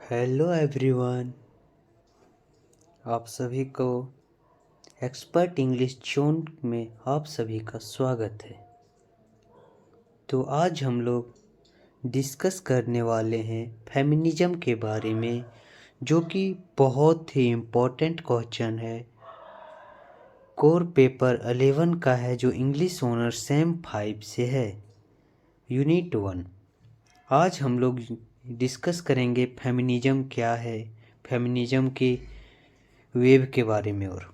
Hello everyone, आप सभी को एक्सपर्ट इंग्लिश जोन में आप सभी का स्वागत है। तो आज हम लोग डिस्कस करने वाले हैं फेमिनिज्म के बारे में, जो कि बहुत ही इम्पोर्टेंट क्वेश्चन है। कोर पेपर 11 का है, जो इंग्लिश ऑनर सेम 5 से है, यूनिट 1। आज हम लोग डिस्कस करेंगे फेमिनिज्म क्या है, फेमिनिज्म के वेव के बारे में। और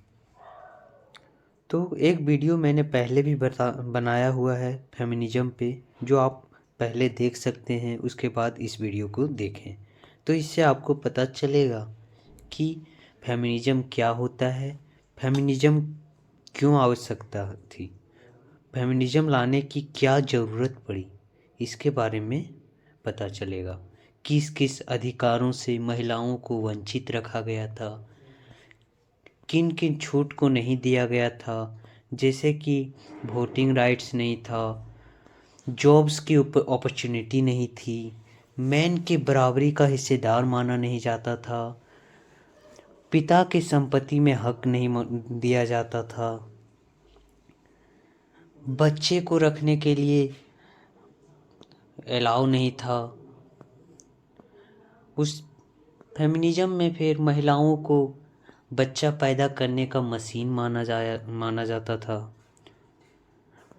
तो एक वीडियो मैंने पहले भी बनाया हुआ है फेमिनिज्म पे, जो आप पहले देख सकते हैं, उसके बाद इस वीडियो को देखें। तो इससे आपको पता चलेगा कि फेमिनिज्म क्या होता है, फेमिनिज्म क्यों आवश्यकता थी, फेमिनिज्म लाने की क्या ज़रूरत पड़ी, इसके बारे में पता चलेगा। किस किस अधिकारों से महिलाओं को वंचित रखा गया था, किन किन छूट को नहीं दिया गया था, जैसे कि वोटिंग राइट्स नहीं था, जॉब्स की अपॉर्चुनिटी नहीं थी, मैन के बराबरी का हिस्सेदार माना नहीं जाता था, पिता की संपत्ति में हक नहीं दिया जाता था, बच्चे को रखने के लिए अलाउ नहीं था। उस फेमिनिज्म में फिर महिलाओं को बच्चा पैदा करने का मशीन माना जाता था।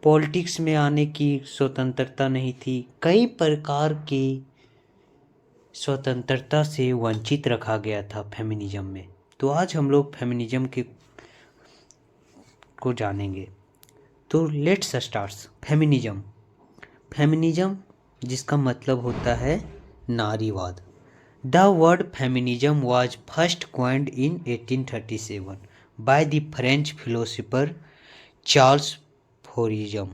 पॉलिटिक्स में आने की स्वतंत्रता नहीं थी, कई प्रकार की स्वतंत्रता से वंचित रखा गया था फेमिनिज्म में। तो आज हम लोग फेमिनिज्म को जानेंगे। तो लेट्स स्टार्ट। फेमिनिज्म फेमिनिज्म जिसका मतलब होता है नारीवाद। The word feminism was first coined in 1837 by the French philosopher Charles फोरिज्म।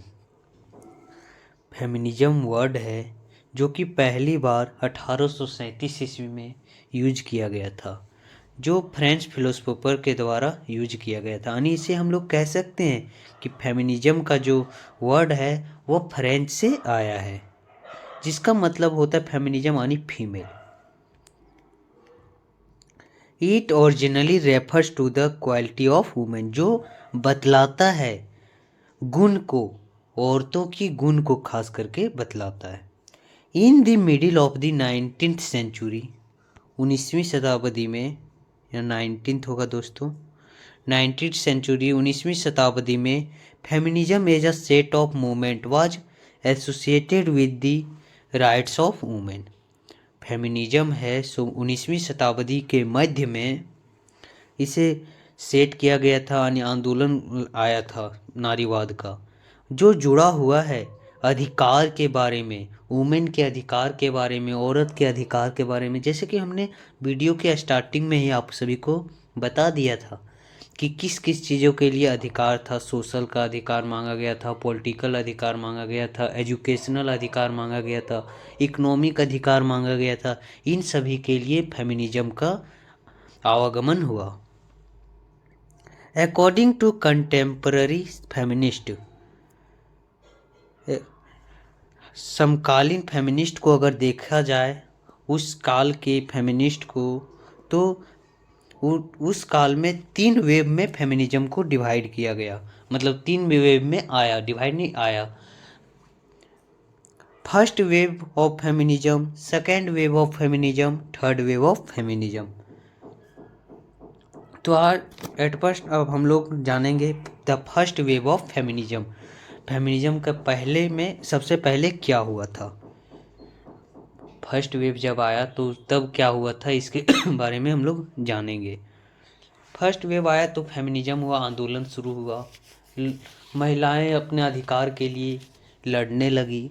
फेमिनिज्म वर्ड है जो कि पहली बार 1837 ईस्वी में यूज किया गया था, जो फ्रेंच फिलोसोफर के द्वारा यूज किया गया था। यानी इसे हम लोग कह सकते हैं कि फेमिनिज्म का जो वर्ड है वो फ्रेंच से आया है, जिसका मतलब होता है फेमिनिज्म यानी female. It originally refers to the quality of women, जो बतलाता है गुण को, औरतों की गुण को खास करके बतलाता है। In the middle of the 19th century, 19वीं शताब्दी में, या 19th होगा दोस्तों, 19th सेंचुरी 19वीं शताब्दी में feminism as a set of movement was associated with the rights of women. Feminism है सो 19वीं शताब्दी के मध्य में इसे सेट किया गया था, यानी आंदोलन आया था नारीवाद का, जो जुड़ा हुआ है अधिकार के बारे में, वुमेन के अधिकार के बारे में, औरत के अधिकार के बारे में। जैसे कि हमने वीडियो के स्टार्टिंग में ही आप सभी को बता दिया था कि किस किस चीज़ों के लिए अधिकार था। सोशल का अधिकार मांगा गया था, पॉलिटिकल अधिकार मांगा गया था, एजुकेशनल अधिकार मांगा गया था, इकोनॉमिक अधिकार मांगा गया था। इन सभी के लिए फेमिनिज्म का आवागमन हुआ। अकॉर्डिंग टू कंटेम्पररी फेमिनिस्ट, समकालीन फेमिनिस्ट को अगर देखा जाए, उस काल के फेमिनिस्ट को, तो उस काल में 3 वेव में फेमिनिज्म को डिवाइड किया गया। मतलब 3 वेव में आया, डिवाइड नहीं आया। First wave of feminism, second wave of feminism, third wave of feminism. तो आज एट फर्स्ट अब हम लोग जानेंगे the first wave of feminism. Feminism का पहले में सबसे पहले क्या हुआ था, फर्स्ट वेव जब आया तो तब क्या हुआ था, इसके बारे में हम लोग जानेंगे। फर्स्ट वेव आया तो फेमिनिज्म हुआ, आंदोलन शुरू हुआ, महिलाएं अपने अधिकार के लिए लड़ने लगी।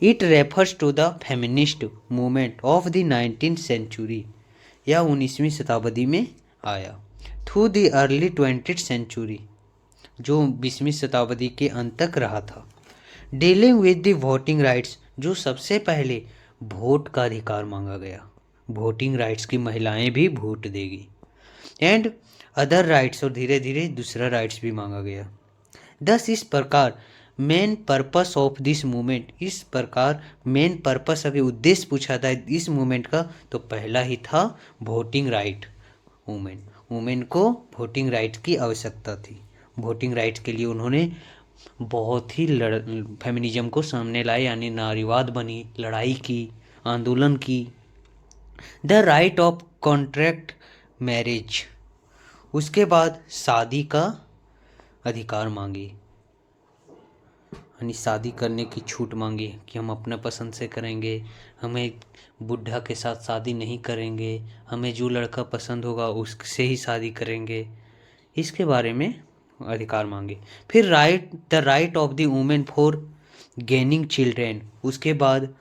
It refers to the feminist movement of the 19th century, या 19वीं शताब्दी में आया, through the early 20th century, जो 20वीं शताब्दी के अंत तक रहा था। Dealing with the voting rights, जो सबसे पहले वोट का अधिकार मांगा गया, वोटिंग राइट्स की महिलाएं भी वोट देगी, एंड अदर राइट्स, और धीरे धीरे दूसरा राइट्स भी मांगा गया। दस इस प्रकार main purpose of this movement, इस प्रकार मेन पर्पस अभी उद्देश्य पूछा था इस मूवमेंट का, तो पहला ही था वोटिंग राइट। वुमेन को वोटिंग राइट की आवश्यकता थी। वोटिंग राइट के लिए उन्होंने बहुत ही फेमिनिज्म को सामने लाए, यानी नारीवाद बनी, लड़ाई की, आंदोलन की। The right of contract marriage, उसके बाद शादी का अधिकार मांगी, यानी शादी करने की छूट मांगी कि हम अपना पसंद से करेंगे, हमें बुढ़ा के साथ शादी नहीं करेंगे, हमें जो लड़का पसंद होगा उससे ही शादी करेंगे, इसके बारे में अधिकार मांगे। फिर the right of the women for gaining children, उसके बाद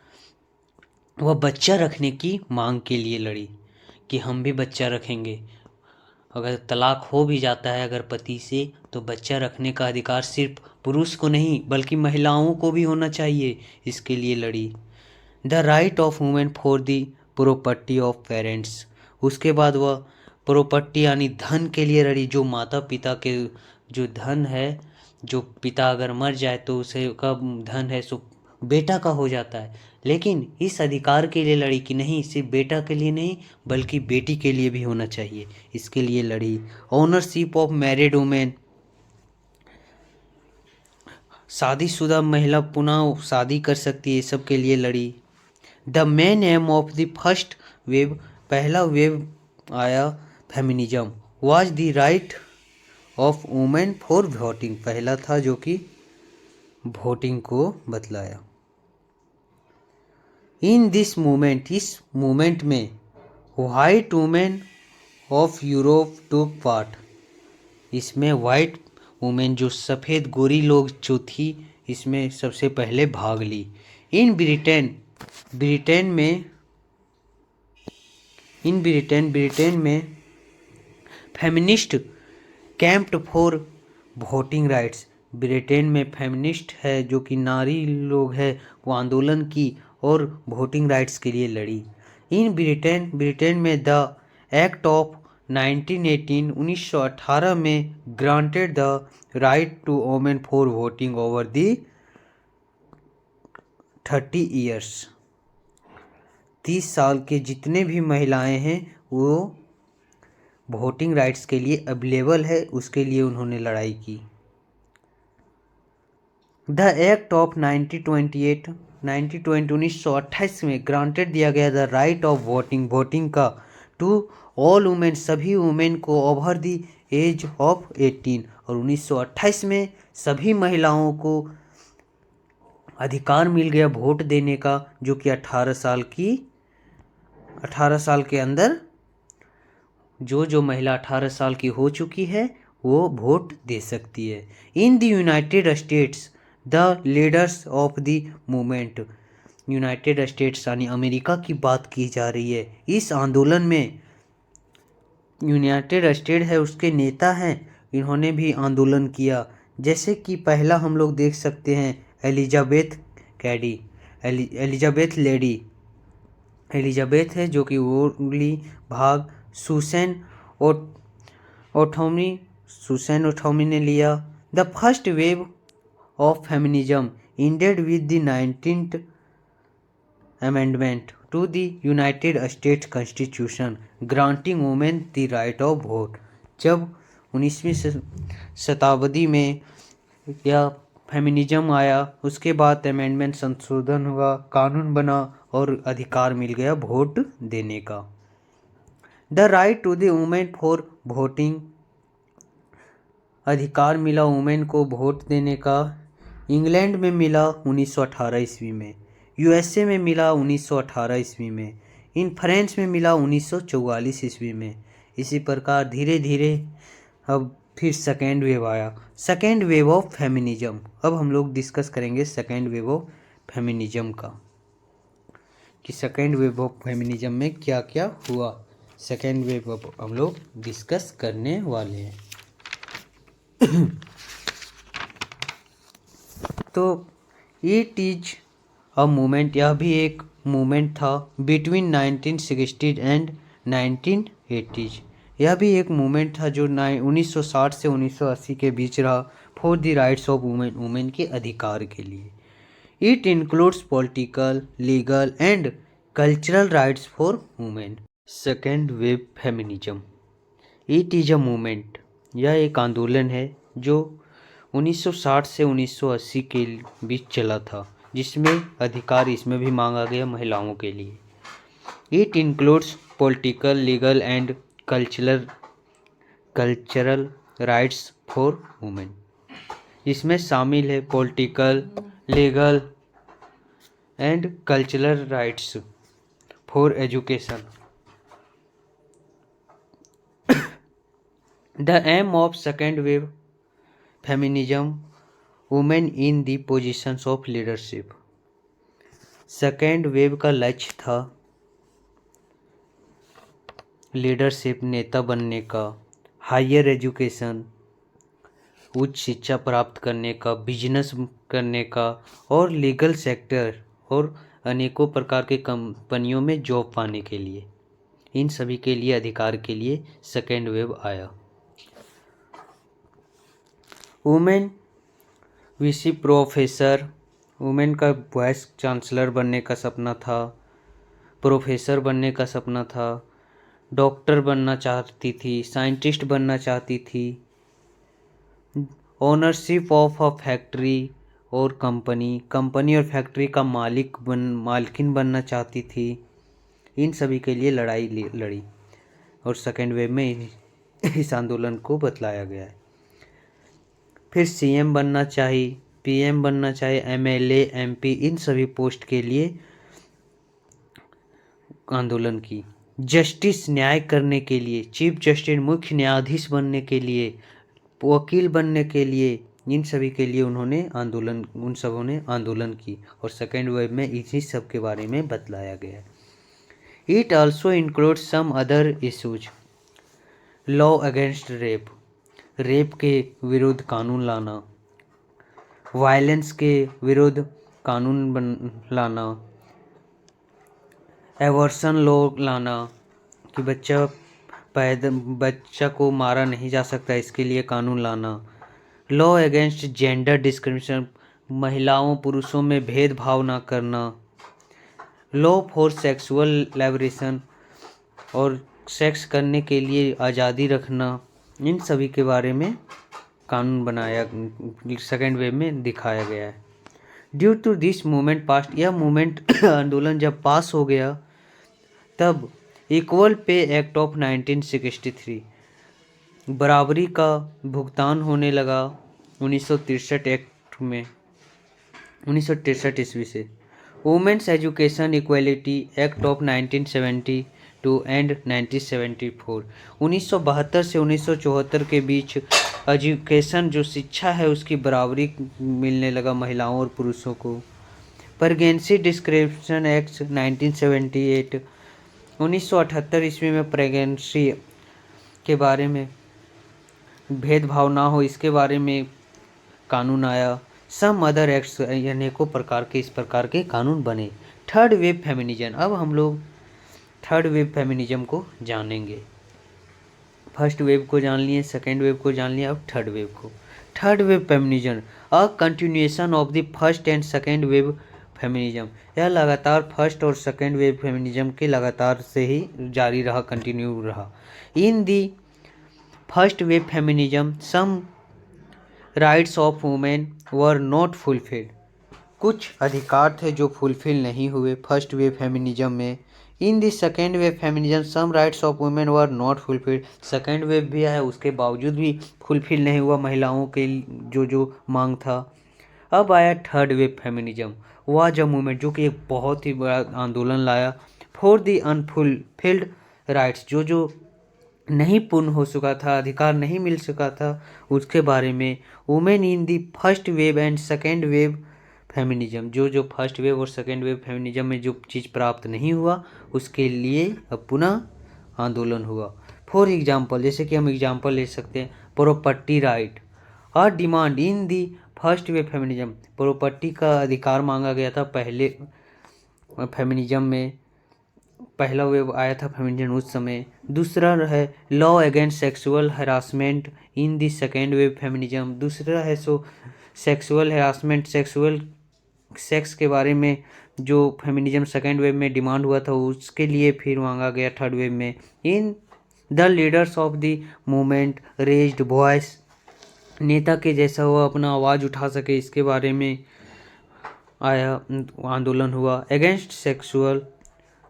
वह बच्चा रखने की मांग के लिए लड़ी कि हम भी बच्चा रखेंगे। अगर तलाक हो भी जाता है अगर पति से, तो बच्चा रखने का अधिकार सिर्फ पुरुष को नहीं बल्कि महिलाओं को भी होना चाहिए, इसके लिए लड़ी। The right of women for the property of parents, उसके बाद वह प्रॉपर्टी यानी धन के लिए लड़ी। जो माता पिता के जो धन है, जो पिता अगर मर जाए तो उसे का धन है सो बेटा का हो जाता है, लेकिन इस अधिकार के लिए लड़ी कि नहीं, सिर्फ बेटा के लिए नहीं बल्कि बेटी के लिए भी होना चाहिए, इसके लिए लड़ी। ओनरशिप ऑफ मैरिड वुमेन, शादीशुदा महिला पुनः शादी कर सकती है, सब के लिए लड़ी। The main M of the first wave, पहला वेव आया feminism, was the right of women for voting, पहला था जो कि वोटिंग को बतलाया। इन दिस मूवमेंट, इस मूवमेंट में white women of Europe took part, इसमें वाइट वुमेन जो सफ़ेद गोरी लोग जो थी इसमें सबसे पहले भाग ली। इन ब्रिटेन में feminist camped for voting rights, Britain में फेमिनिस्ट है जो कि नारी लोग है, वो आंदोलन की और वोटिंग राइट्स के लिए लड़ी। इन ब्रिटेन में द एक्ट ऑफ 1918 में granted the right to women for voting over the 30 years, 30 साल के जितने भी महिलाएं हैं वो वोटिंग राइट्स के लिए अवेलेबल है, उसके लिए उन्होंने लड़ाई की। द एक्ट ऑफ 1928 में ग्रांटेड दिया गया द राइट ऑफ वोटिंग का टू ऑल वुमेन, सभी वुमेन को ओवर द एज ऑफ 18, और 1928 में सभी महिलाओं को अधिकार मिल गया वोट देने का, जो कि 18 साल के अंदर जो महिला 18 साल की हो चुकी है वो वोट दे सकती है। In the United states the leaders of the movement, United states यानी अमेरिका की बात की जा रही है। इस आंदोलन में यूनाइटेड स्टेट है उसके नेता हैं, इन्होंने भी आंदोलन किया। जैसे कि पहला हम लोग देख सकते हैं एलिजाबेथ है जो कि वोली भाग सुसैन ओटोमी ने लिया। The first wave of feminism ended with the 19th amendment to the United States constitution granting women the right of vote, जब 19वीं शताब्दी में यह फेमिनिज्म आया उसके बाद अमेंडमेंट संशोधन हुआ, कानून बना और अधिकार मिल गया वोट देने का। The right to the women for voting, अधिकार मिला वुमेन को वोट देने का। इंग्लैंड में मिला 1918 ईस्वी में, यूएसए में मिला 1918 ईस्वी में, इन फ्रांस में मिला 1944 ईस्वी में। इसी प्रकार धीरे धीरे अब फिर सेकेंड वेव आया, सेकेंड वेव ऑफ फेमिनिज्म। अब हम लोग डिस्कस करेंगे सेकेंड वेव ऑफ फेमिनिज्म का, कि सेकेंड वेव ऑफ फेमिनिज्म में क्या क्या हुआ। सेकेंड वेव ऑफ हम लोग डिस्कस करने वाले हैं। तो इट इज अ मूवमेंट, यह भी एक मूवमेंट था बिटवीन 1960 एंड 1980। यह भी एक मूवमेंट था जो 1960 से 1980 के बीच रहा for the rights of women, women के अधिकार के लिए। It includes political, legal and cultural rights for women. Second wave feminism, it is a movement, यह एक आंदोलन है जो 1960 से 1980 के बीच चला था, जिसमें अधिकार इसमें भी मांगा गया महिलाओं के लिए। It includes political, legal and cultural rights for women, इसमें शामिल है political, legal and cultural rights for education. The aim of second wave feminism, women in the positions of leadership। Second wave का लक्ष्य था लीडरशिप, नेता बनने का, higher education, उच्च शिक्षा प्राप्त करने का, बिजनेस करने का, और लीगल सेक्टर और अनेकों प्रकार के कंपनियों में जॉब पाने के लिए, इन सभी के लिए अधिकार के लिए सेकेंड वेव आया। वुमेन वीसी प्रोफेसर, वुमेन का वाइस चांसलर बनने का सपना था, प्रोफेसर बनने का सपना था, डॉक्टर बनना चाहती थी, साइंटिस्ट बनना चाहती थी, ओनरशिप ऑफ अ फैक्ट्री और कंपनी और फैक्ट्री का मालकिन बनना चाहती थी। इन सभी के लिए लड़ाई लड़ी और सेकेंड वेव में इस आंदोलन को बतलाया गया है। फिर सीएम बनना चाहिए, पीएम बनना चाहिए, एमएलए, एमपी, इन सभी पोस्ट के लिए आंदोलन की। जस्टिस, न्याय करने के लिए, चीफ जस्टिस, मुख्य न्यायाधीश बनने के लिए, वकील बनने के लिए, इन सभी के लिए उन सबों ने आंदोलन की और सेकेंड वेव में इसी सब के बारे में बतलाया गया है। It also includes some other issues, law against rape, rape के विरुद्ध कानून लाना, वायलेंस के विरुद्ध कानून लाना, एवर्सन लॉ लाना कि बच्चा को मारा नहीं जा सकता, इसके लिए कानून लाना, लॉ अगेंस्ट जेंडर डिस्क्रिमिनेशन, महिलाओं पुरुषों में भेदभाव ना करना, लॉ फॉर सेक्सुअल लिबरेशन और सेक्स करने के लिए आज़ादी रखना, इन सभी के बारे में कानून बनाया, सेकेंड वेव में दिखाया गया है। Due to this movement past, यह मूवमेंट आंदोलन जब पास हो गया तब इक्वल पे एक्ट ऑफ 1963, बराबरी का भुगतान होने लगा 1963 एक्ट में, 1963 ईस्वी से। Women's education equality act of 1972 and 1974, 1972 से 1974 के बीच एजुकेशन जो शिक्षा है उसकी बराबरी मिलने लगा महिलाओं और पुरुषों को। प्रेगनेंसी डिस्क्रिमिनेशन एक्ट 1978, 1978 ईस्वी में प्रेगनेंसी के बारे में भेदभाव ना हो इसके बारे में कानून आया। सम अदर एक्ट्स, अनेकों प्रकार के इस प्रकार के कानून बने। थर्ड वेव फेमिनिज्म, अब हम लोग थर्ड वेव फेमिनिज्म को जानेंगे। फर्स्ट वेव को जान लिए, सेकेंड वेव को जान लिया, अब थर्ड वेव को। Third wave feminism a continuation of the first and second wave feminism, यह लगातार फर्स्ट और सेकेंड वेव फेमिनिज्म के लगातार से ही जारी रहा, कंटिन्यू रहा। In the first wave feminism some rights of women were not fulfilled, कुछ अधिकार थे जो फुलफिल नहीं हुए फर्स्ट वेव फेमिनिज्म में। In the second wave feminism some rights of women were not fulfilled, second wave भी है उसके बावजूद भी फुलफिल नहीं हुआ महिलाओं के जो मांग था। अब आया थर्ड वेव फेमिनिज्म, वह जब मूवमेंट जो कि एक बहुत ही बड़ा आंदोलन लाया फॉर दी अनफुलफिल्ड राइट्स, जो नहीं पूर्ण हो चुका था, अधिकार नहीं मिल चुका था, उसके बारे में। Women in the first wave and second wave feminism, जो फर्स्ट वेव और सेकेंड वेव फेमिनिज्म में जो चीज़ प्राप्त नहीं हुआ उसके लिए अब पुनः आंदोलन हुआ। फॉर एग्जाम्पल, जैसे कि हम एग्जाम्पल ले सकते हैं, प्रॉपर्टी राइट और demand in the first wave feminism, property का अधिकार मांगा गया था पहले फेमिनिज्म में, पहला वेव आया था फेमिनिज्म उस समय। दूसरा है law against sexual harassment in the second wave feminism. दूसरा है सेक्सुअल हरासमेंट, सेक्स के बारे में जो फेमिनिज्म सेकेंड वेव में डिमांड हुआ था उसके लिए फिर मांगा गया थर्ड वेव में। In the leaders of the movement raised voice, नेता के जैसा वो अपना आवाज़ उठा सके इसके बारे में आया आंदोलन हुआ। अगेंस्ट सेक्सुअल,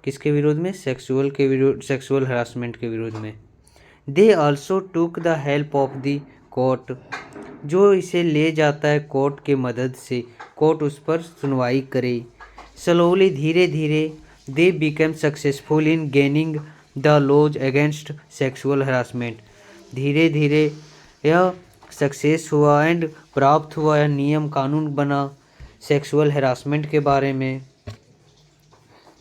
किसके विरोध में? सेक्सुअल के विरोध, सेक्सुअल हरासमेंट के विरोध में। They also took the help of the court, जो इसे ले जाता है कोर्ट के मदद से, कोर्ट उस पर सुनवाई करे। स्लोली, धीरे धीरे, they become successful in gaining the laws against sexual harassment, धीरे धीरे यह सक्सेस हुआ एंड प्राप्त हुआ, यह नियम कानून बना सेक्सुअल हरासमेंट के बारे में।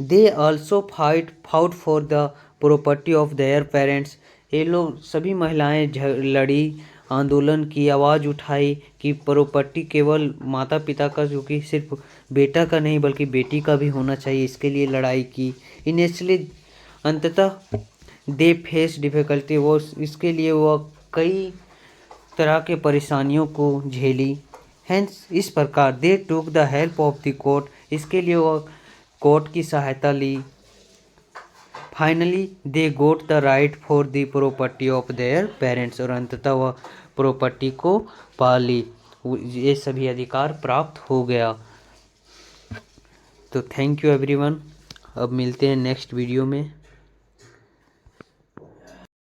They also fought for the property of their parents, ये लोग सभी महिलाएं लड़ी, आंदोलन की, आवाज़ उठाई कि प्रॉपर्टी केवल माता पिता का, जो कि सिर्फ बेटा का नहीं बल्कि बेटी का भी होना चाहिए, इसके लिए लड़ाई की। इनिशियली, अंततः दे फेस डिफ़िकल्टी, वो इसके लिए वो कई तरह के परेशानियों को झेली। हेंस, इस प्रकार they took the help of the court, इसके लिए वो कोर्ट की सहायता ली। Finally they got the right for the property of their parents, और अंततः वह प्रॉपर्टी को पा ली, ये सभी अधिकार प्राप्त हो गया। तो थैंक यू एवरीवन, अब मिलते हैं नेक्स्ट वीडियो में।